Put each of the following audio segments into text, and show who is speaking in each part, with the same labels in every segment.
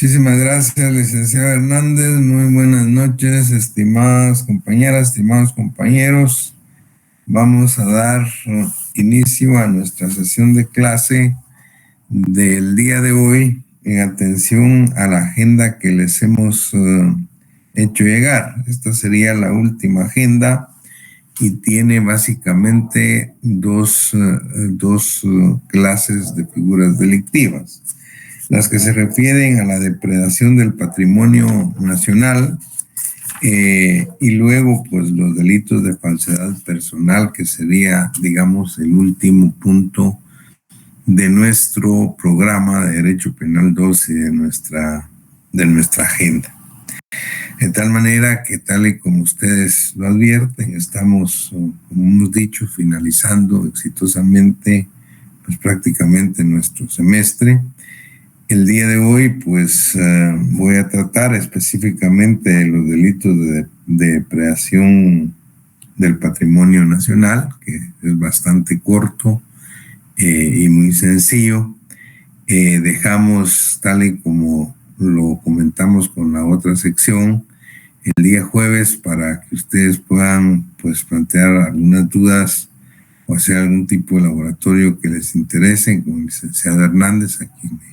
Speaker 1: Muchísimas gracias, licenciado Hernández. Muy buenas noches, estimadas compañeras, estimados compañeros. Vamos a dar inicio a nuestra sesión de clase del día de hoy en atención a la agenda que les hemos hecho llegar. Esta sería la última agenda y tiene básicamente dos clases de figuras delictivas. Las que se refieren a la depredación del patrimonio nacional y luego pues los delitos de falsedad personal, que sería, digamos, el último punto de nuestro programa de Derecho Penal 2 y de nuestra agenda. De tal manera que, tal y como ustedes lo advierten, estamos, como hemos dicho, finalizando exitosamente pues prácticamente nuestro semestre. El día de hoy, pues, voy a tratar específicamente de los delitos de depredación del patrimonio nacional, que es bastante corto y muy sencillo. Dejamos, tal y como lo comentamos con la otra sección, el día jueves para que ustedes puedan, pues, plantear algunas dudas o hacer algún tipo de laboratorio que les interese con el licenciado Hernández, a quien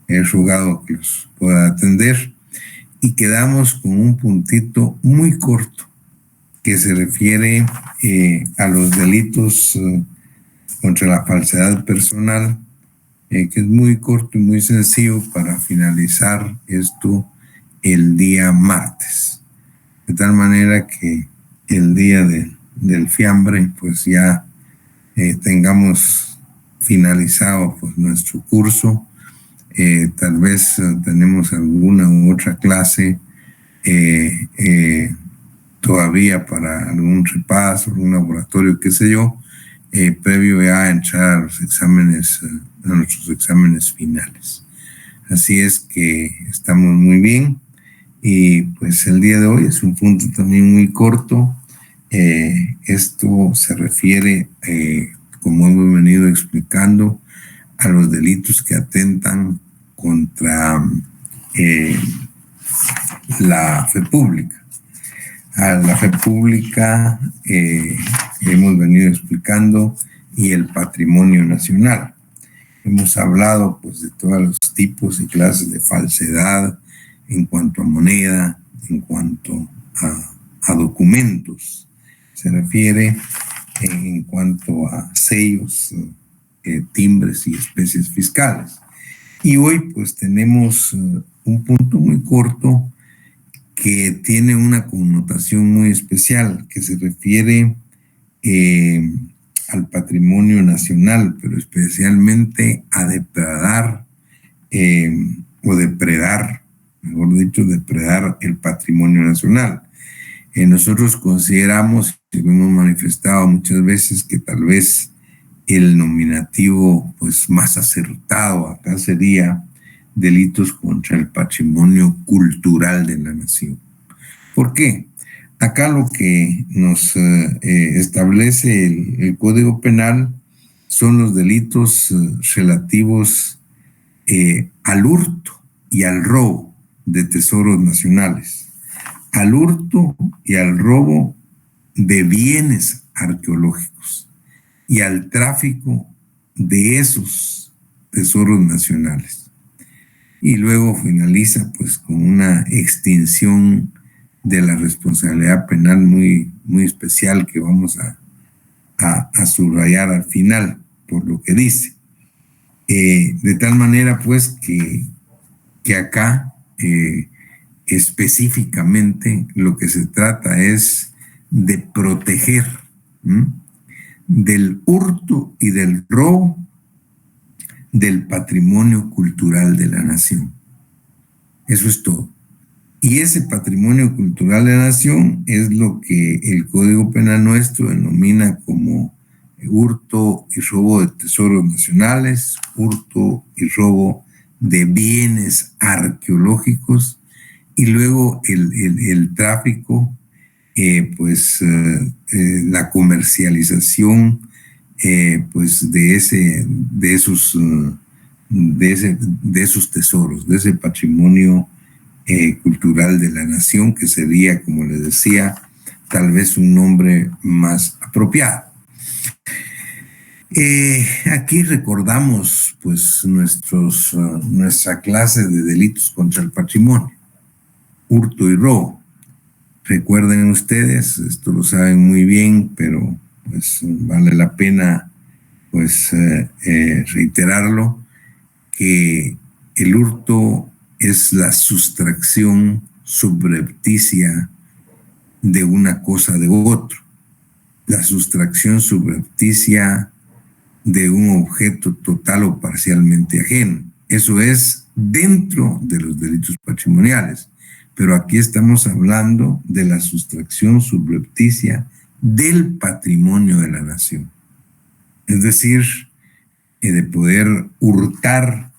Speaker 1: he rogado que los pueda atender, y quedamos con un puntito muy corto que se refiere a los delitos contra la falsedad personal, que es muy corto y muy sencillo para finalizar esto el día martes. De tal manera que el día del fiambre pues ya tengamos finalizado pues nuestro curso. Tal vez tenemos alguna u otra clase todavía para algún repaso, algún laboratorio, qué sé yo, previo ya a entrar a los exámenes, a nuestros exámenes finales. Así es que estamos muy bien y pues el día de hoy es un punto también muy corto. Esto se refiere, como hemos venido explicando, a los delitos que atentan contra la fe pública. A la fe pública hemos venido explicando y el patrimonio nacional. Hemos hablado pues de todos los tipos y clases de falsedad en cuanto a moneda, en cuanto a documentos. Se refiere en cuanto a sellos, timbres y especies fiscales. Y hoy pues tenemos un punto muy corto que tiene una connotación muy especial, que se refiere al patrimonio nacional, pero especialmente a depredar o depredar, mejor dicho, depredar el patrimonio nacional. Nosotros consideramos y lo hemos manifestado muchas veces que tal vez el nominativo pues más acertado acá sería delitos contra el patrimonio cultural de la nación. ¿Por qué? Acá lo que nos establece el Código Penal son los delitos relativos al hurto y al robo de tesoros nacionales, al hurto y al robo de bienes arqueológicos y al tráfico de esos tesoros nacionales. Y luego finaliza pues con una extinción de la responsabilidad penal muy, muy especial que vamos a subrayar al final por lo que dice. De tal manera pues que acá específicamente lo que se trata es de proteger del hurto y del robo del patrimonio cultural de la nación. Eso es todo. Y ese patrimonio cultural de la nación es lo que el Código Penal nuestro denomina como hurto y robo de tesoros nacionales, hurto y robo de bienes arqueológicos, y luego el tráfico, la comercialización pues de de esos tesoros, de ese patrimonio cultural de la nación, que sería, como les decía, tal vez un nombre más apropiado. Aquí recordamos pues nuestra clase de delitos contra el patrimonio, hurto y robo. Recuerden ustedes, esto lo saben muy bien, pero pues vale la pena pues reiterarlo, que el hurto es la sustracción subrepticia de una cosa de otro, la sustracción subrepticia de un objeto total o parcialmente ajeno. Eso es dentro de los delitos patrimoniales, pero aquí estamos hablando de la sustracción subrepticia del patrimonio de la nación. Es decir, de poder hurtar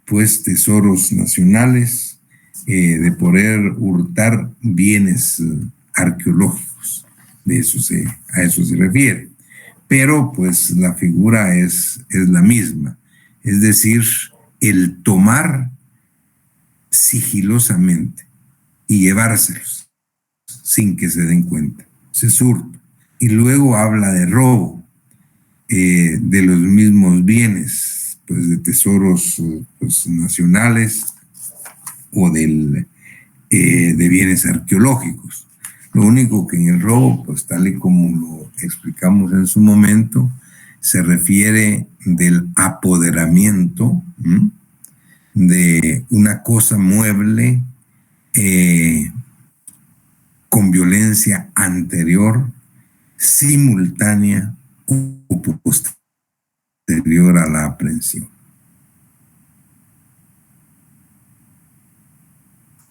Speaker 1: pues tesoros nacionales, de poder hurtar bienes arqueológicos, a eso se refiere. Pero pues la figura es la misma, es decir, el tomar sigilosamente y llevárselos sin que se den cuenta. Ese es hurto. Y luego habla de robo de los mismos bienes, pues de tesoros pues, nacionales o de bienes arqueológicos. Lo único que en el robo, pues tal y como lo explicamos en su momento, se refiere del apoderamiento de una cosa mueble con violencia anterior, simultánea o posterior a la aprehensión.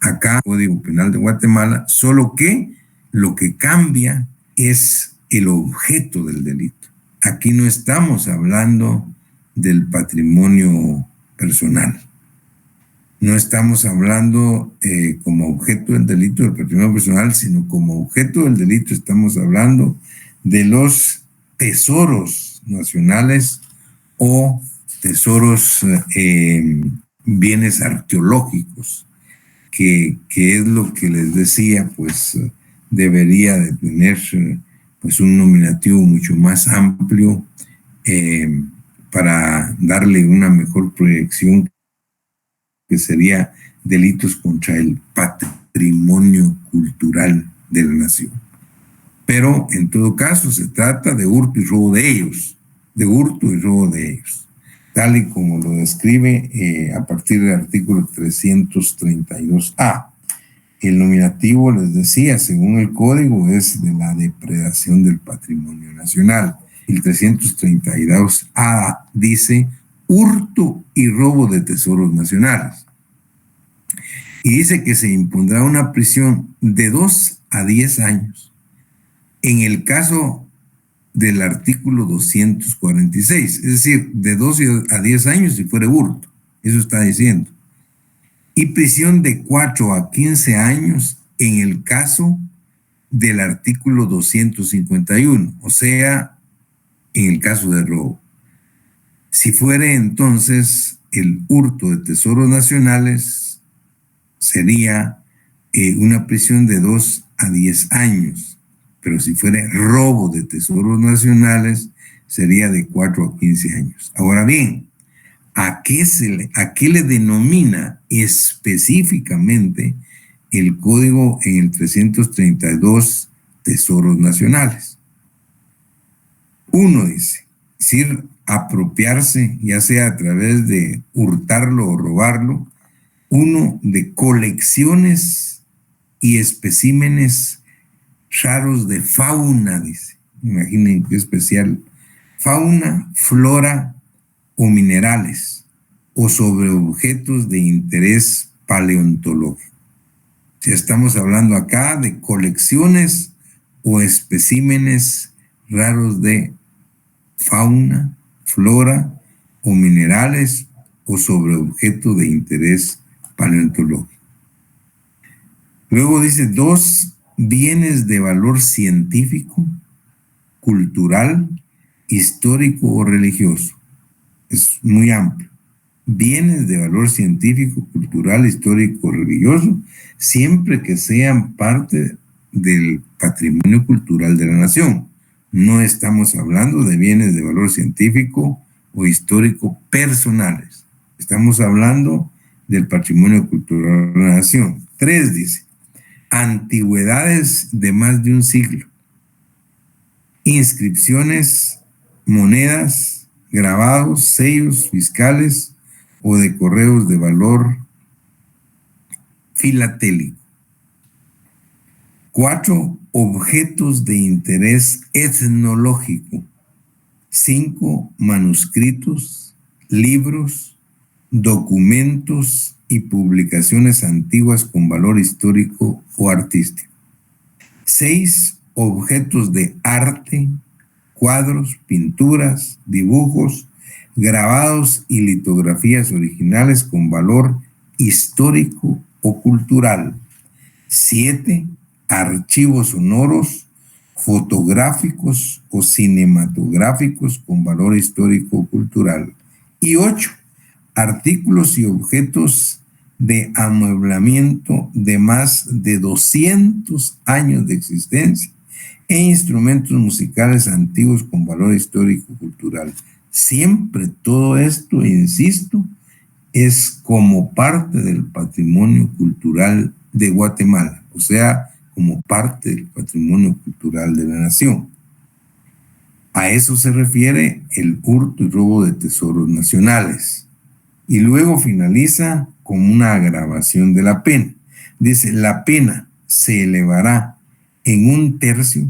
Speaker 1: Acá, el Código Penal de Guatemala, solo que lo que cambia es el objeto del delito. Aquí no estamos hablando del patrimonio personal. No estamos hablando como objeto del delito del patrimonio personal, sino como objeto del delito estamos hablando de los tesoros nacionales o tesoros, bienes arqueológicos, que es lo que les decía, pues debería de tener pues un nominativo mucho más amplio para darle una mejor proyección, que sería delitos contra el patrimonio cultural de la nación. Pero en todo caso se trata de hurto y robo de ellos, tal y como lo describe a partir del artículo 332A. El nominativo, les decía, según el código, es de la depredación del patrimonio nacional. El 332A dice hurto y robo de tesoros nacionales. Y dice que se impondrá una prisión de 2 a 10 años en el caso del artículo 246, es decir, de 12 a 10 años si fuera hurto, eso está diciendo. Y prisión de 4 a 15 años en el caso del artículo 251, o sea, en el caso de robo. Si fuere entonces el hurto de tesoros nacionales, sería una prisión de 2 a 10 años. Pero si fuera robo de tesoros nacionales, sería de 4 a 15 años. Ahora bien, ¿a qué le denomina específicamente el código en el 332 tesoros nacionales? Uno dice, es decir, apropiarse, ya sea a través de hurtarlo o robarlo, uno, de colecciones y especímenes raros de fauna, dice. Imaginen qué especial. Fauna, flora o minerales, o sobre objetos de interés paleontológico. Si estamos hablando acá de colecciones o especímenes raros de fauna, flora o minerales, o sobre objetos de interés paleontológico. Luego dice 2, bienes de valor científico, cultural, histórico o religioso. Es muy amplio. bienes de valor científico, cultural, histórico, religioso, siempre que sean parte del patrimonio cultural de la nación. No estamos hablando de bienes de valor científico o histórico personales. Estamos hablando del patrimonio cultural de la nación. 3 dice, antigüedades de más de un siglo, inscripciones, monedas, grabados, sellos fiscales o de correos de valor filatélico. 4, objetos de interés etnológico. 5, manuscritos, libros, documentos y publicaciones antiguas con valor histórico o artístico. 6, objetos de arte, cuadros, pinturas, dibujos, grabados y litografías originales con valor histórico o cultural. 7, archivos sonoros, fotográficos o cinematográficos con valor histórico o cultural. Y 8, artículos y objetos de amueblamiento de más de 200 años de existencia e instrumentos musicales antiguos con valor histórico cultural. Siempre todo esto, insisto, es como parte del patrimonio cultural de Guatemala, o sea, como parte del patrimonio cultural de la nación. A eso se refiere el hurto y robo de tesoros nacionales. Y luego finaliza con una agravación de la pena. Dice, la pena se elevará en 1/3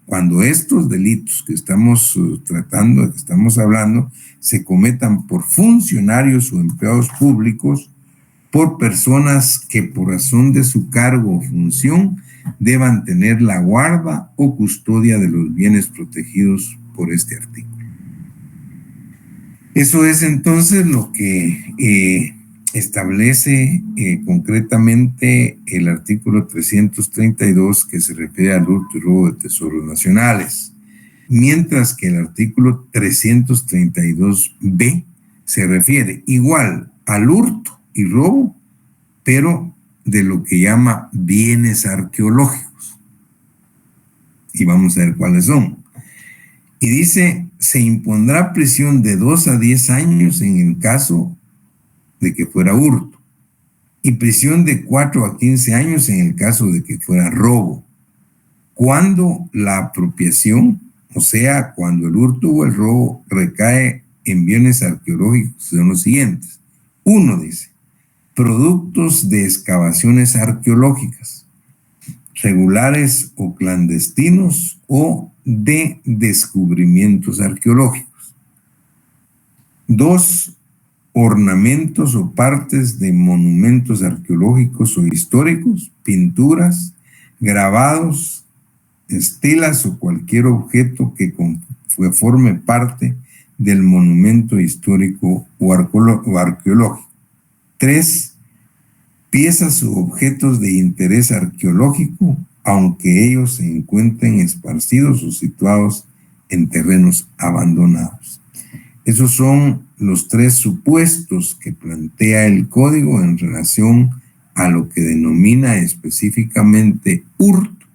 Speaker 1: cuando estos delitos que estamos tratando, que estamos hablando, se cometan por funcionarios o empleados públicos, por personas que por razón de su cargo o función deban tener la guarda o custodia de los bienes protegidos por este artículo. Eso es entonces lo que establece concretamente el artículo 332 que se refiere al hurto y robo de tesoros nacionales, mientras que el artículo 332b se refiere igual al hurto y robo, pero de lo que llama bienes arqueológicos. Y vamos a ver cuáles son. Y dice, se impondrá prisión de 2 a 10 años en el caso de que fuera hurto, y prisión de 4 a 15 años en el caso de que fuera robo, cuando la apropiación, o sea, cuando el hurto o el robo recae en bienes arqueológicos, son los siguientes. 1, dice, productos de excavaciones arqueológicas, regulares o clandestinos o de descubrimientos arqueológicos. 2, ornamentos o partes de monumentos arqueológicos o históricos, pinturas, grabados, estelas o cualquier objeto que forme parte del monumento histórico o arqueológico. 3, piezas u objetos de interés arqueológico, aunque ellos se encuentren esparcidos o situados en terrenos abandonados. Esos son los 3 supuestos que plantea el código en relación a lo que denomina específicamente hurto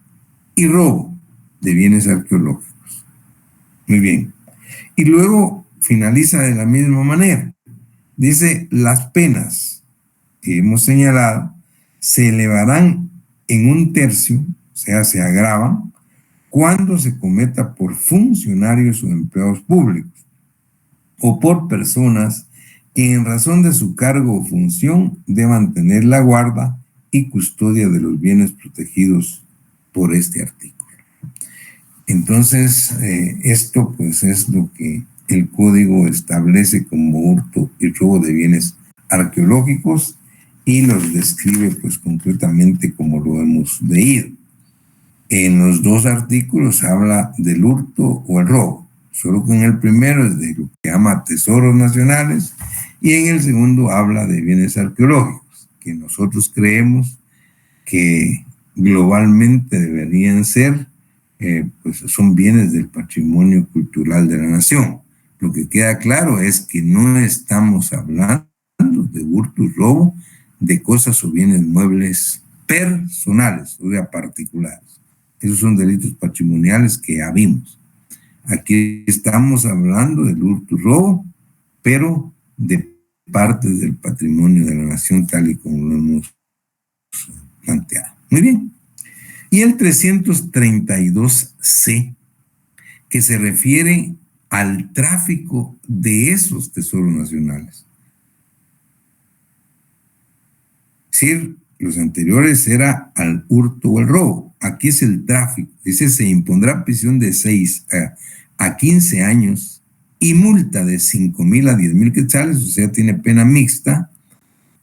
Speaker 1: y robo de bienes arqueológicos. Muy bien. Y luego finaliza de la misma manera. Dice, las penas que hemos señalado se elevarán en 1/3, o sea, se agravan, cuando se cometa por funcionarios o empleados públicos o por personas que en razón de su cargo o función deban tener la guarda y custodia de los bienes protegidos por este artículo. Entonces, esto pues es lo que el código establece como hurto y robo de bienes arqueológicos y los describe pues concretamente como lo hemos leído. En los 2 artículos habla del hurto o el robo, solo que en el primero es de lo que llama tesoros nacionales y en el segundo habla de bienes arqueológicos, que nosotros creemos que globalmente deberían ser, pues son bienes del patrimonio cultural de la nación. Lo que queda claro es que no estamos hablando de hurto y robo de cosas o bienes muebles personales, o sea, particulares. Esos son delitos patrimoniales que ya vimos. Aquí estamos hablando del hurto y robo, pero de parte del patrimonio de la nación, tal y como lo hemos planteado. Muy bien. Y el 332C, que se refiere al tráfico de esos tesoros nacionales. Es decir, los anteriores era al hurto o el robo. Aquí es el tráfico. Dice, se impondrá prisión de 6 a 15 años y multa de 5,000 a 10,000 quetzales, o sea, tiene pena mixta,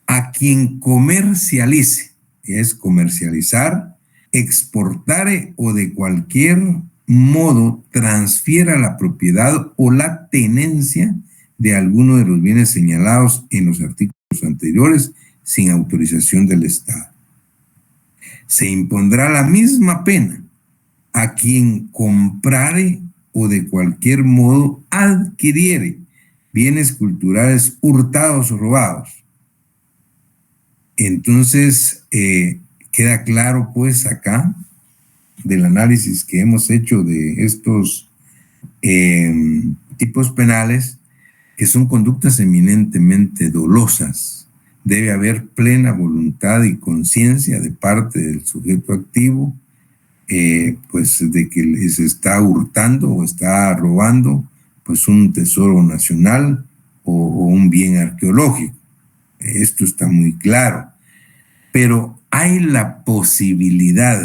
Speaker 1: a quien comercialice, es comercializar, exportare o de cualquier modo transfiera la propiedad o la tenencia de alguno de los bienes señalados en los artículos anteriores sin autorización del Estado. Se impondrá la misma pena a quien comprare o de cualquier modo adquiriere bienes culturales hurtados o robados. Entonces, queda claro pues acá del análisis que hemos hecho de estos tipos penales, que son conductas eminentemente dolosas. Debe haber plena voluntad y conciencia de parte del sujeto activo, pues de que se está hurtando o está robando pues un tesoro nacional o un bien arqueológico. Esto está muy claro. Pero hay la posibilidad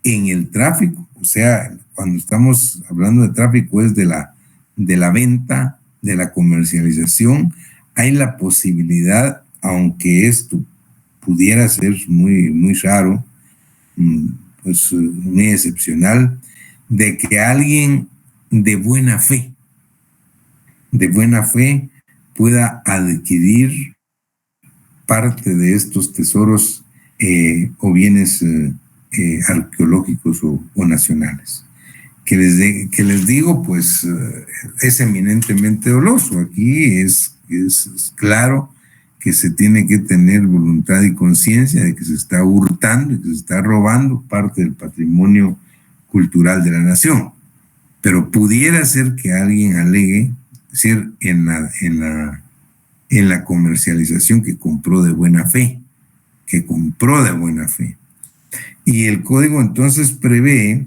Speaker 1: en el tráfico, o sea, cuando estamos hablando de tráfico es de la venta, de la comercialización, hay la posibilidad, aunque esto pudiera ser muy raro, pues muy excepcional, de que alguien de buena fe pueda adquirir parte de estos tesoros o bienes arqueológicos o nacionales. Que les digo, pues es eminentemente doloso. Aquí es claro que se tiene que tener voluntad y conciencia de que se está hurtando y que se está robando parte del patrimonio cultural de la nación. Pero pudiera ser que alguien alegue, es decir, en la comercialización que compró de buena fe, Y el código entonces prevé,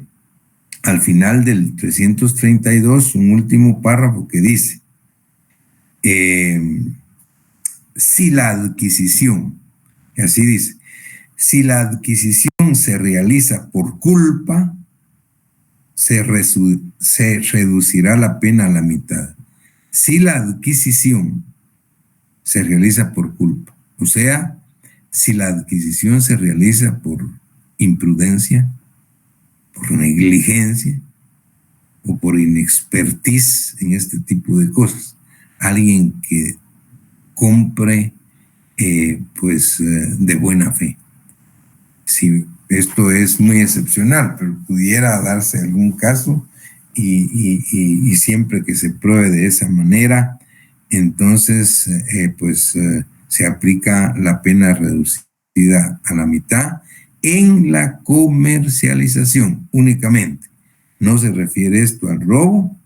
Speaker 1: al final del 332, un último párrafo que dice, si la adquisición, y así dice, si la adquisición se realiza por culpa, se reducirá la pena a la mitad. Si la adquisición se realiza por culpa, o sea, si la adquisición se realiza por imprudencia, por negligencia o por inexpertise en este tipo de cosas, alguien que compre de buena fe. Sí, esto es muy excepcional, pero pudiera darse algún caso y siempre que se pruebe de esa manera, entonces se aplica la pena reducida a la mitad en la comercialización únicamente. No se refiere esto al robo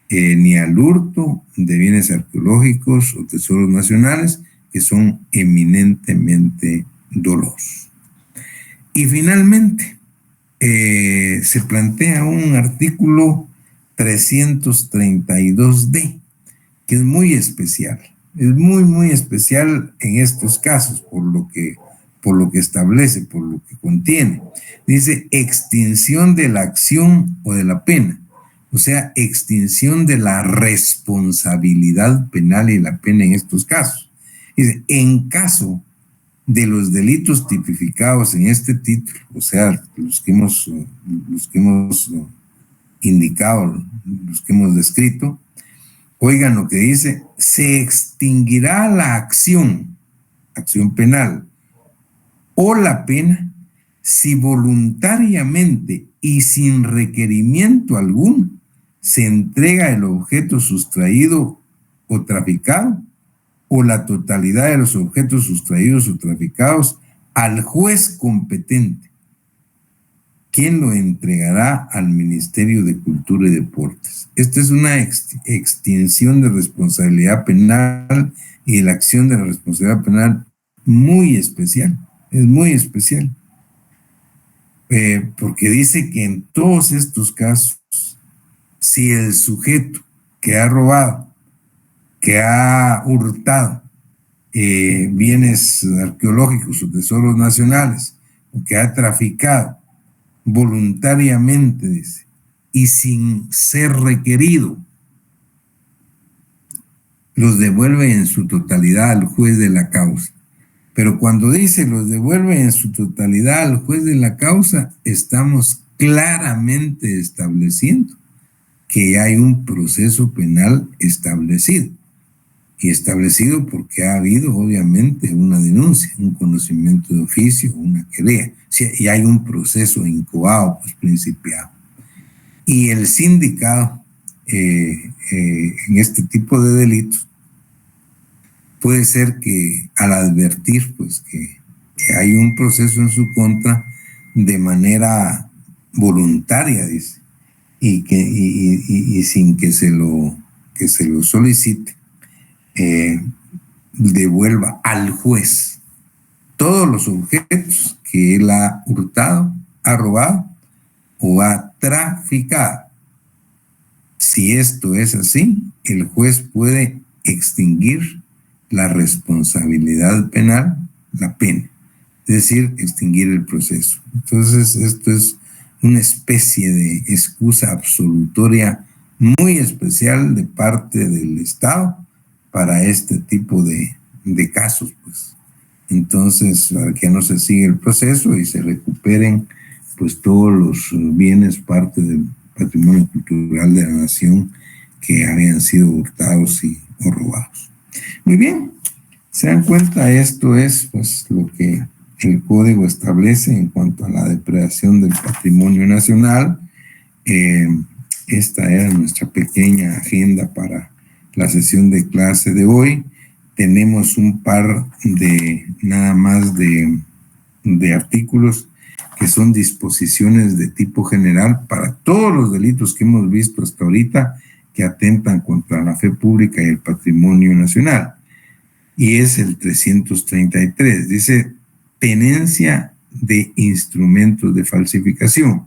Speaker 1: ni al hurto de bienes arqueológicos o tesoros nacionales, que son eminentemente dolosos. Y finalmente, se plantea un artículo 332D, que es muy especial. Es muy especial en estos casos, por lo que establece, por lo que contiene. Dice, extinción de la acción o de la pena. O sea, extinción de la responsabilidad penal y la pena en estos casos. Dice, en caso de los delitos tipificados en este título, o sea, los que hemos indicado, los que hemos descrito, oigan lo que dice, se extinguirá la acción penal o la pena si voluntariamente y sin requerimiento alguno se entrega el objeto sustraído o traficado o la totalidad de los objetos sustraídos o traficados al juez competente, quien lo entregará al Ministerio de Cultura y Deportes. Esta es una extinción de responsabilidad penal y de la acción de la responsabilidad penal muy especial, es muy especial, porque dice que en todos estos casos, si el sujeto que ha robado, que ha hurtado bienes arqueológicos o tesoros nacionales, o que ha traficado voluntariamente, dice, y sin ser requerido, los devuelve en su totalidad al juez de la causa. Pero cuando dice los devuelve en su totalidad al juez de la causa, estamos claramente estableciendo que hay un proceso penal establecido. Y establecido porque ha habido, obviamente, una denuncia, un conocimiento de oficio, una querella. Y hay un proceso incubado, pues principiado. Y el sindicado, en este tipo de delitos, puede ser que al advertir, pues, que hay un proceso en su contra de manera voluntaria, dice, y sin que se lo solicite, devuelva al juez todos los objetos que él ha hurtado, ha robado o ha traficado. Si esto es así, el juez puede extinguir la responsabilidad penal, la pena, es decir, extinguir el proceso. Entonces, esto es una especie de excusa absolutoria muy especial de parte del Estado para este tipo de casos, pues. Entonces, para que no se siga el proceso y se recuperen, pues, todos los bienes, parte del patrimonio cultural de la nación que habían sido hurtados o robados. Muy bien, se dan cuenta, esto es, pues, lo que el código establece en cuanto a la depredación del patrimonio nacional. Esta era nuestra pequeña agenda para la sesión de clase de hoy. Tenemos un par de nada más de artículos que son disposiciones de tipo general para todos los delitos que hemos visto hasta ahorita que atentan contra la fe pública y el patrimonio nacional. Y es el 333. Dice, tenencia de instrumentos de falsificación.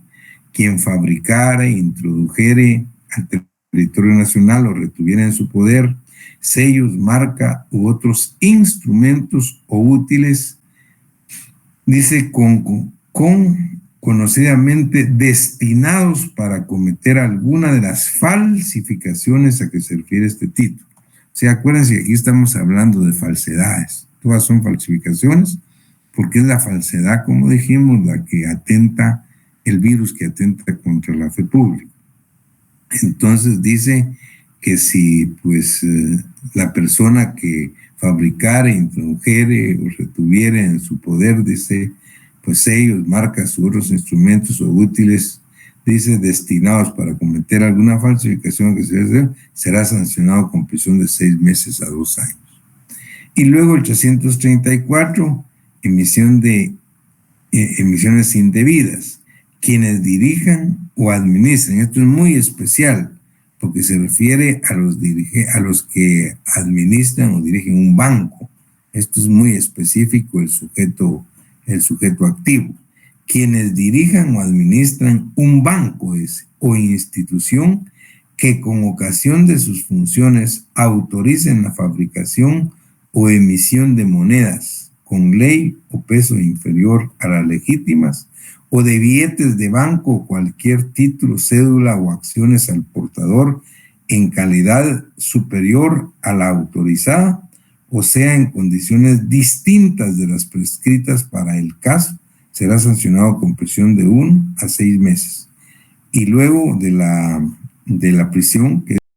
Speaker 1: Quien fabricara, introdujere al territorio nacional o retuviera en su poder sellos, marca u otros instrumentos o útiles, dice, con conocidamente destinados para cometer alguna de las falsificaciones a que se refiere este título. O sea, acuérdense que aquí estamos hablando de falsedades. Todas son falsificaciones porque es la falsedad, como dijimos, la que atenta, el virus que atenta contra la fe pública. Entonces dice que si pues la persona que fabricara, introdujere o retuviera en su poder, dice, pues sellos, marcas u otros instrumentos o útiles, dice, destinados para cometer alguna falsificación que será sancionado con prisión de 6 meses a 2 años. Y luego el 334, emisiones indebidas. Quienes dirijan o administren, esto es muy especial, porque se refiere a los que administran o dirigen un banco. Esto es muy específico, el sujeto activo. Quienes dirijan o administran un banco o institución que con ocasión de sus funciones autoricen la fabricación o emisión de monedas con ley o peso inferior a las legítimas, o de billetes de banco o cualquier título, cédula o acciones al portador en calidad superior a la autorizada, o sea, en condiciones distintas de las prescritas para el caso, será sancionado con prisión de 1 a 6 meses. Y luego de la prisión, que